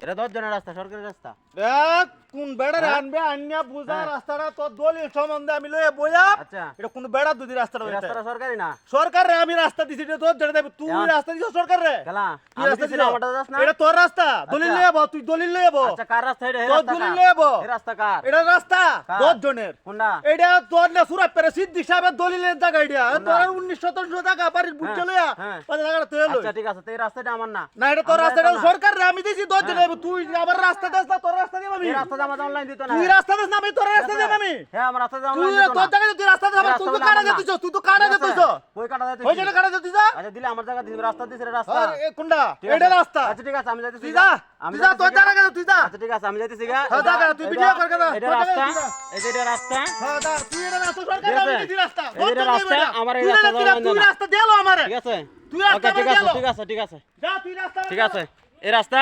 এটা 10 জনের রাস্তা, সরকারি রাস্তা। দেখ কোন বেড়ারে আনবে আন্যা বুঝা রাস্তাটা তোর দলিল সম্বন্ধে আমি লয়ে বইয়া। আচ্ছা এটা কোন বেড়া দুদি রাস্তাটা এই রাস্তাটা সরকারি না। সরকার রে আমি রাস্তা দিছি এটা তোর জন্য দেব তুই রাস্তা দিছ সরকার রে গেলা তুই আমি রাস্তা দিছি দিছ না, আমারটা যাস না। এটা তোর রাস্তা দলিল লয়ে বল তুই দলিল লয়ে বল। আচ্ছা কার রাস্তা এটা? এই তোর রাস্তা দলিল কার? লয়ে বল। এই রাস্তা কার? এটা রাস্তা কার? 10 জনের। কোনটা? এটা তোর না সুরাত পেরে সিদ্দিক সাহেবের দলিলের জায়গা এটা তোর 1917 টাকা বাড়ির বুঝে লইয়া হ্যাঁ। ওই জায়গাটা তুই লই। আচ্ছা ঠিক আছে, তো এই রাস্তাটা আমার না। না এটা তোর আমরা রাস্তা এটা এটা না। সরকার রে আমি দিছি 10 জনের তুই আবার রাস্তা দেস না তোর রাস্তা দিব আমি এই রাস্তাটা আমাদের অনলাইন দিত না। তুই রাস্তা দেস না আমি তোর রাস্তা দেব আমি হ্যাঁ আমার রাস্তাটা তুই অনলাইন দিত তোর না। জায়গায় তুই রাস্তা দেব তুই তো কাটা দিছিস তুই তো কাটা দিছিস কই কাটা যাইতেছিস? ওই জায়গা কাটা দিছিস আচ্ছা দিলে আমার জায়গা দিছিস, রাস্তা দিছিস, এটা রাস্তা। আরে কোনটা ঠিক আছে। এটা রাস্তা আচ্ছা ঠিক আছে আমি যাইতেছি। তুই যা আমি তুই যা তোর যাইতেছি। জায়গা তুই যা আচ্ছা ঠিক আছে আমি যাইতেছি গা। হ্যাঁ, যা, তুই এটা- ভিডিও কর কে যা। এটা তোর রাস্তা, জায়গায় তুই যা। এই যে এটা রাস্তা। হ্যাঁ দা তুই এটা রাস্তা সরকার ঠিক আছে। আমি দিছি রাস্তা এই যে এটা রাস্তা, আমার এই তুই রাস্তা তুই যাওয়া তুই না। রাস্তা দেলো আমারে ঠিক আছে তুই রাস্তা ওকে ঠিক আমারে আছে দেলো। ঠিক আছে ঠিক আছে যা তুই রাস্তা ঠিক আছে। এই রাস্তা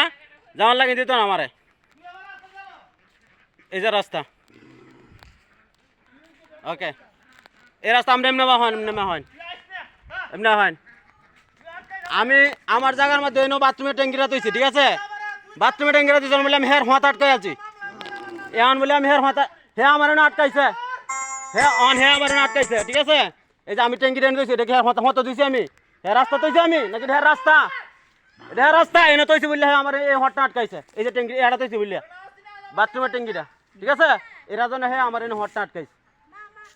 যাওয়ার লাগে দিত না আমারে। এই যে রাস্তা ওকে, এই রাস্তা আমরা এমনি হয় এমনি হয়। আমি আমার জায়গার মধ্যে বাথরুমের ট্যাঙ্কিরা তৈছি, ঠিক আছে? বাথরুমের ট্যাঙ্কিরা তৈছি বলে আমি হের হাত আটকাই আছি। এখন বলে আমি হের হাত হে আমার আটকাইছে, হে আমার আটকাইছে, ঠিক আছে? এই যে আমি ট্যাঙ্কি টেনে তৈছি, এটা কি হাত দিয়েছি আমি? হ্যাঁ রাস্তা তৈছি আমি নাকি হ্যাঁ রাস্তা? এটা হ্যাঁ রাস্তা এনে তৈছি বললে হ্যাঁ আমার এই হটটা আটকাইছে। এই যে ট্যাঙ্কি এটা তৈছি বললে বাথরুমের ট্যাঙ্কিটা, ঠিক আছে? এরা জন্য হ্যাঁ আমার এনে হটটা আটকাইছে,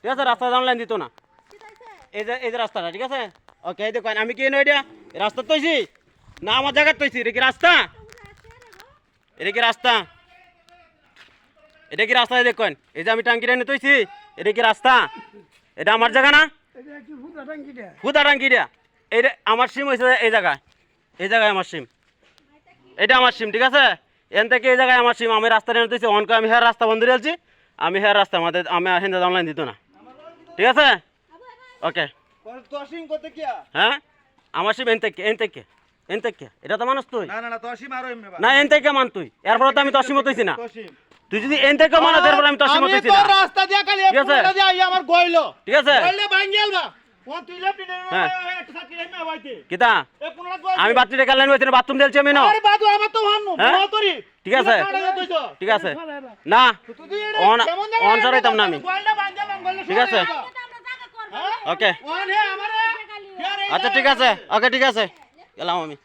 ঠিক আছে? রাস্তা অনলাইন দিত না। এই যে রাস্তাটা, ঠিক আছে? ওকে এই দেখেন আমি কি এনে এটা রাস্তা তৈছি না আমার জায়গা তৈছি? এটা কি রাস্তা? এটা কি রাস্তা? এটা কি রাস্তা? দেখেন এই যে আমি ট্যাঙ্কিটা এনে তৈছি, এটা কি রাস্তা? এটা আমার জায়গা না? হুদা ট্যাঙ্কিটা এইটা আমার সিম হয়েছে এই জায়গায় আমার সিম, এটা আমার সিম, ঠিক আছে? এন থেকে এই জায়গায় আমার সিম, আমি রাস্তা এনে তৈছি অনকে আমি হ্যাঁ রাস্তা বন্ধ রেলছি, আমি হ্যাঁ রাস্তা আমাদের আমি হিন্দা অনলাইন দিত না, ঠিক আছে? ওকে তোসিং করতে কি হ্যাঁ আমার সিম এন থেকে এটা তো মানুষ তুই না না না তোসিম আরো এমনি না, এন থেকে মান তুই, এরপরে তো আমি তোর সিমত হইছি না। তোসিম তুই যদি এন থেকে মানো এরপরে আমি তোর সিমত হইছি আমি না, তো রাস্তা দিয়া খালি ঠিক আছে? পুরোটা দিয়া আইয়া আমার গইলো ঠিক আছে? গইলে ভাঙ্গেল বা ও তুই লেফট নে হ্যাঁ। একটা সাকি নে হইতে কিতা এ পুরোটা গইল আমি বাথরুমে গেলেন হইছে না, বাথরুম দিলছি আমি না, আরে বাদু আমার তো হান্নু হ্যাঁ? তোরি ঠিক আছে ঠিক আছে না অন সরাইতাম না আমি, গইলটা ভাঙ্গেল গইলে ঠিক আছে? ওকে ওনে আমারে আচ্ছা ঠিক আছে ওকে ঠিক আছে গেলাম আমি।